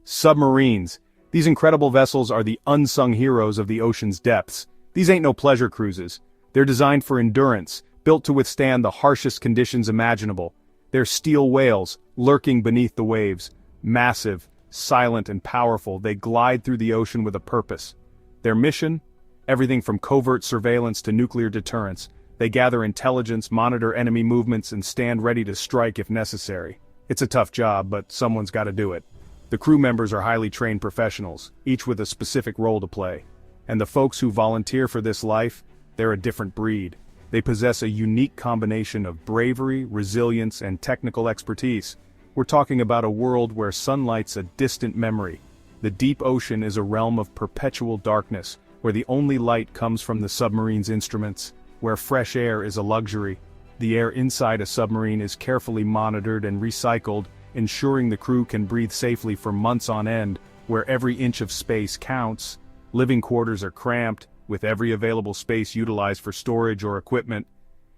Submarines. These incredible vessels are the unsung heroes of the ocean's depths. These ain't no pleasure cruises. They're designed for endurance, built to withstand the harshest conditions imaginable. They're steel whales, lurking beneath the waves. Massive, silent and powerful, they glide through the ocean with a purpose. Their mission? Everything from covert surveillance to nuclear deterrence. They gather intelligence, monitor enemy movements, and stand ready to strike if necessary. It's a tough job, but someone's gotta do it. The crew members are highly trained professionals, each with a specific role to play. And the folks who volunteer for this life, they're a different breed. They possess a unique combination of bravery, resilience, and technical expertise. We're talking about a world where sunlight's a distant memory. The deep ocean is a realm of perpetual darkness, where the only light comes from the submarine's instruments, where fresh air is a luxury. The air inside a submarine is carefully monitored and recycled, ensuring the crew can breathe safely for months on end, where every inch of space counts. Living quarters are cramped, with every available space utilized for storage or equipment.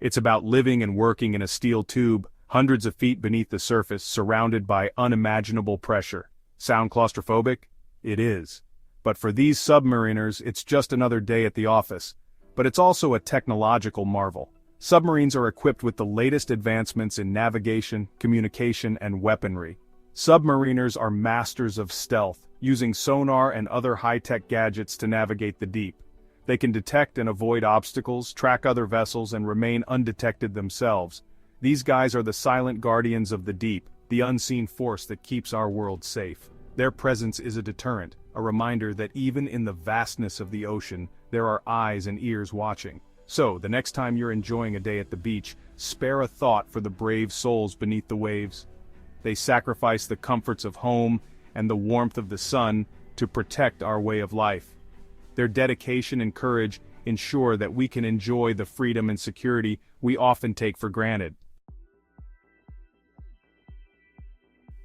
It's about living and working in a steel tube, hundreds of feet beneath the surface, surrounded by unimaginable pressure. Sound claustrophobic? It is. But for these submariners, it's just another day at the office. But it's also a technological marvel. Submarines are equipped with the latest advancements in navigation, communication, and weaponry. Submariners are masters of stealth, using sonar and other high-tech gadgets to navigate the deep. They can detect and avoid obstacles, track other vessels, and remain undetected themselves. These guys are the silent guardians of the deep, the unseen force that keeps our world safe. Their presence is a deterrent, a reminder that even in the vastness of the ocean, there are eyes and ears watching. So, the next time you're enjoying a day at the beach, spare a thought for the brave souls beneath the waves. They sacrifice the comforts of home and the warmth of the sun to protect our way of life. Their dedication and courage ensure that we can enjoy the freedom and security we often take for granted.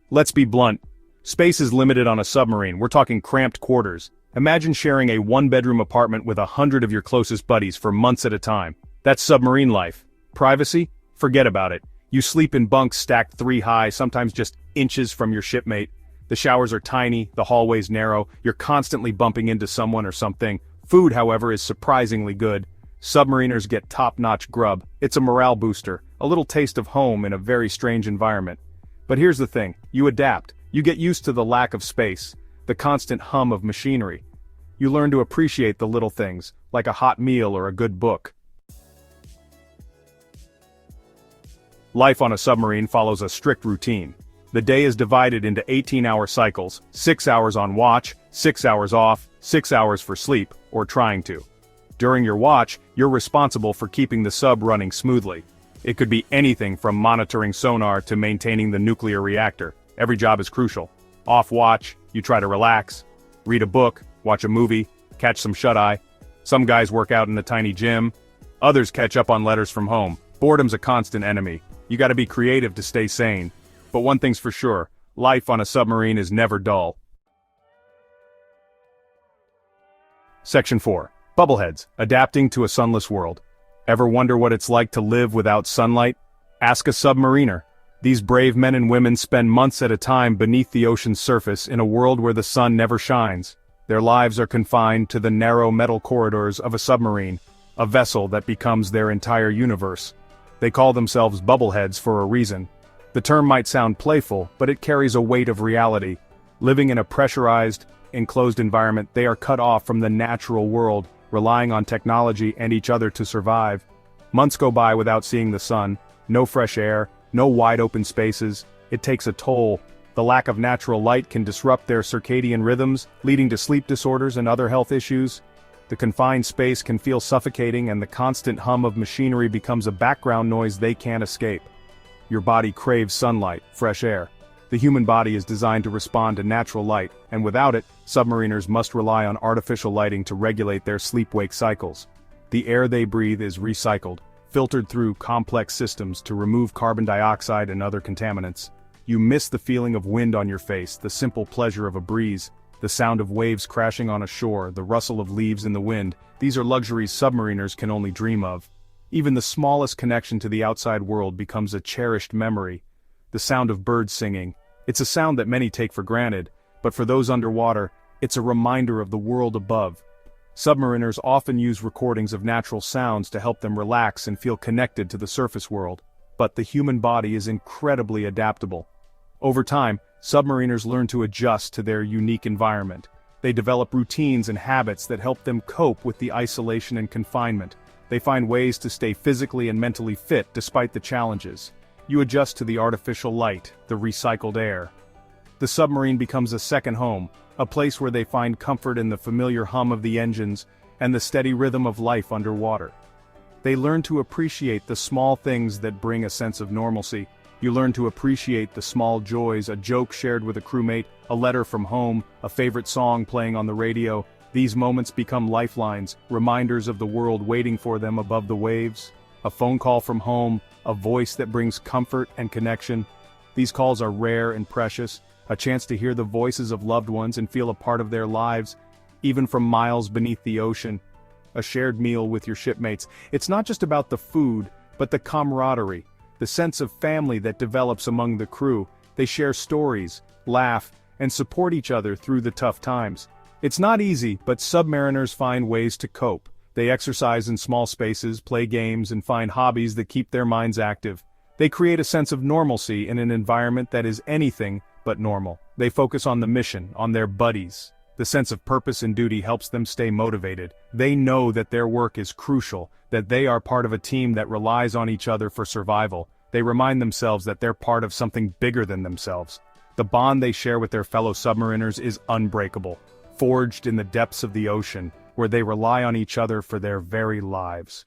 Let's be blunt. Space is limited on a submarine. We're talking cramped quarters. Imagine sharing a one-bedroom apartment with 100 of your closest buddies for months at a time. That's submarine life. Privacy? Forget about it. You sleep in bunks stacked 3 high, sometimes just inches from your shipmate. The showers are tiny, the hallways narrow, you're constantly bumping into someone or something. Food, however, is surprisingly good. Submariners get top-notch grub. It's a morale booster, a little taste of home in a very strange environment. But here's the thing, you adapt. You get used to the lack of space, the constant hum of machinery. You learn to appreciate the little things, like a hot meal or a good book. Life on a submarine follows a strict routine. The day is divided into 18-hour cycles, 6 hours on watch, 6 hours off, 6 hours for sleep, or trying to. During your watch, you're responsible for keeping the sub running smoothly. It could be anything from monitoring sonar to maintaining the nuclear reactor. Every job is crucial. Off watch, you try to relax, read a book, watch a movie, catch some shut-eye. Some guys work out in the tiny gym. Others catch up on letters from home. Boredom's a constant enemy. You gotta be creative to stay sane. But one thing's for sure, life on a submarine is never dull. Section 4. Bubbleheads, adapting to a sunless world. Ever wonder what it's like to live without sunlight? Ask a submariner. These brave men and women spend months at a time beneath the ocean's surface in a world where the sun never shines. Their lives are confined to the narrow metal corridors of a submarine, a vessel that becomes their entire universe. They call themselves bubbleheads for a reason. The term might sound playful, but it carries a weight of reality. Living in a pressurized, enclosed environment, they are cut off from the natural world, relying on technology and each other to survive. Months go by without seeing the sun, no fresh air, no wide-open spaces. It takes a toll. The lack of natural light can disrupt their circadian rhythms, leading to sleep disorders and other health issues. The confined space can feel suffocating, and the constant hum of machinery becomes a background noise they can't escape. Your body craves sunlight, fresh air. The human body is designed to respond to natural light, and without it, submariners must rely on artificial lighting to regulate their sleep-wake cycles. The air they breathe is recycled, filtered through complex systems to remove carbon dioxide and other contaminants. You miss the feeling of wind on your face, the simple pleasure of a breeze, the sound of waves crashing on a shore, the rustle of leaves in the wind. These are luxuries submariners can only dream of. Even the smallest connection to the outside world becomes a cherished memory. The sound of birds singing. It's a sound that many take for granted, but for those underwater, it's a reminder of the world above. Submariners often use recordings of natural sounds to help them relax and feel connected to the surface world, but the human body is incredibly adaptable. Over time, submariners learn to adjust to their unique environment. They develop routines and habits that help them cope with the isolation and confinement. They find ways to stay physically and mentally fit despite the challenges. You adjust to the artificial light, the recycled air. The submarine becomes a second home, a place where they find comfort in the familiar hum of the engines and the steady rhythm of life underwater. They learn to appreciate the small things that bring a sense of normalcy. You learn to appreciate the small joys, a joke shared with a crewmate, a letter from home, a favorite song playing on the radio. These moments become lifelines, reminders of the world waiting for them above the waves. A phone call from home, a voice that brings comfort and connection. These calls are rare and precious, a chance to hear the voices of loved ones and feel a part of their lives, even from miles beneath the ocean. A shared meal with your shipmates. It's not just about the food, but the camaraderie, the sense of family that develops among the crew. They share stories, laugh, and support each other through the tough times. It's not easy, but submariners find ways to cope. They exercise in small spaces, play games, and find hobbies that keep their minds active. They create a sense of normalcy in an environment that is anything but normal. They focus on the mission, on their buddies. The sense of purpose and duty helps them stay motivated. They know that their work is crucial, that they are part of a team that relies on each other for survival. They remind themselves that they're part of something bigger than themselves. The bond they share with their fellow submariners is unbreakable, forged in the depths of the ocean, where they rely on each other for their very lives.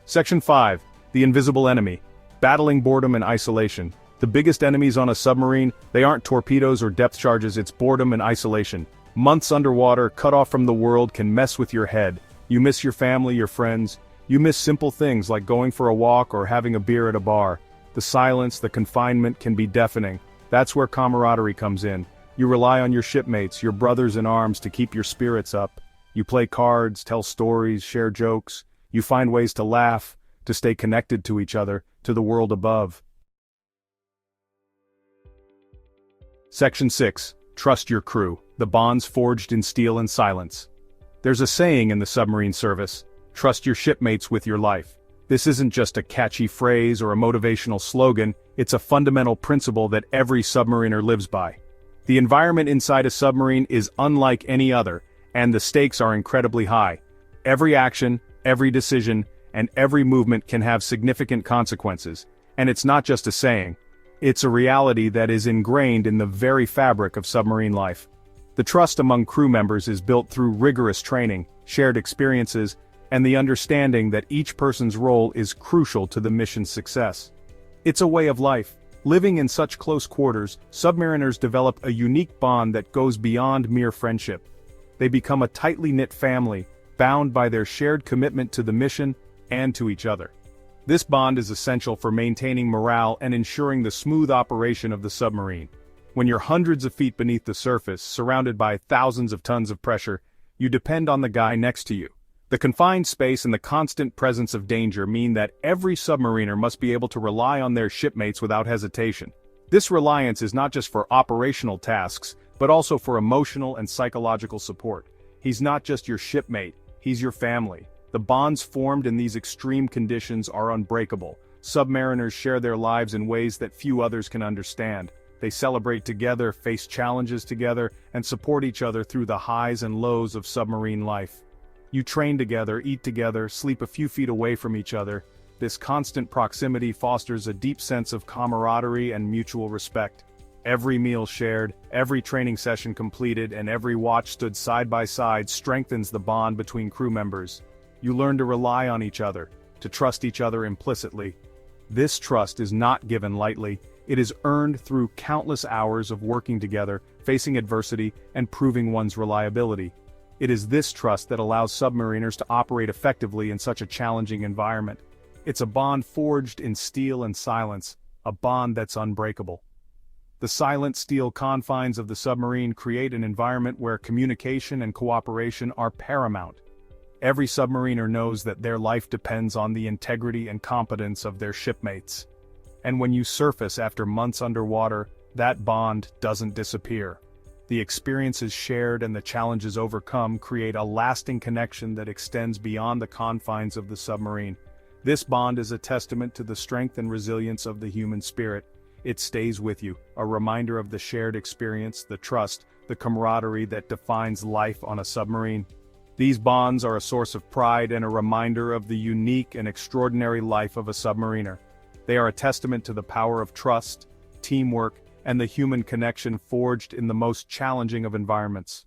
Section 5. The Invisible Enemy. Battling boredom and isolation. The biggest enemies on a submarine, they aren't torpedoes or depth charges, it's boredom and isolation. Months underwater, cut off from the world, can mess with your head. You miss your family, your friends. You miss simple things like going for a walk or having a beer at a bar. The silence, the confinement can be deafening. That's where camaraderie comes in. You rely on your shipmates, your brothers in arms, to keep your spirits up. You play cards, tell stories, share jokes. You find ways to laugh, to stay connected to each other, to the world above. Section 6. Trust your crew. The bonds forged in steel and silence. There's a saying in the submarine service: trust your shipmates with your life. This isn't just a catchy phrase or a motivational slogan, it's a fundamental principle that every submariner lives by. The environment inside a submarine is unlike any other, and the stakes are incredibly high. Every action, every decision, and every movement can have significant consequences. And it's not just a saying. It's a reality that is ingrained in the very fabric of submarine life. The trust among crew members is built through rigorous training, shared experiences, and the understanding that each person's role is crucial to the mission's success. It's a way of life. Living in such close quarters, submariners develop a unique bond that goes beyond mere friendship. They become a tightly knit family, bound by their shared commitment to the mission and to each other. This bond is essential for maintaining morale and ensuring the smooth operation of the submarine. When you're hundreds of feet beneath the surface, surrounded by thousands of tons of pressure, you depend on the guy next to you. The confined space and the constant presence of danger mean that every submariner must be able to rely on their shipmates without hesitation. This reliance is not just for operational tasks, but also for emotional and psychological support. He's not just your shipmate, he's your family. The bonds formed in these extreme conditions are unbreakable. Submariners share their lives in ways that few others can understand. They celebrate together, face challenges together, and support each other through the highs and lows of submarine life. You train together, eat together, sleep a few feet away from each other. This constant proximity fosters a deep sense of camaraderie and mutual respect. Every meal shared, every training session completed, and every watch stood side by side strengthens the bond between crew members. You learn to rely on each other, to trust each other implicitly. This trust is not given lightly. It is earned through countless hours of working together, facing adversity, and proving one's reliability. It is this trust that allows submariners to operate effectively in such a challenging environment. It's a bond forged in steel and silence, a bond that's unbreakable. The silent steel confines of the submarine create an environment where communication and cooperation are paramount. Every submariner knows that their life depends on the integrity and competence of their shipmates. And when you surface after months underwater, that bond doesn't disappear. The experiences shared and the challenges overcome create a lasting connection that extends beyond the confines of the submarine. This bond is a testament to the strength and resilience of the human spirit. It stays with you, a reminder of the shared experience, the trust, the camaraderie that defines life on a submarine. These bonds are a source of pride and a reminder of the unique and extraordinary life of a submariner. They are a testament to the power of trust, teamwork, and the human connection forged in the most challenging of environments.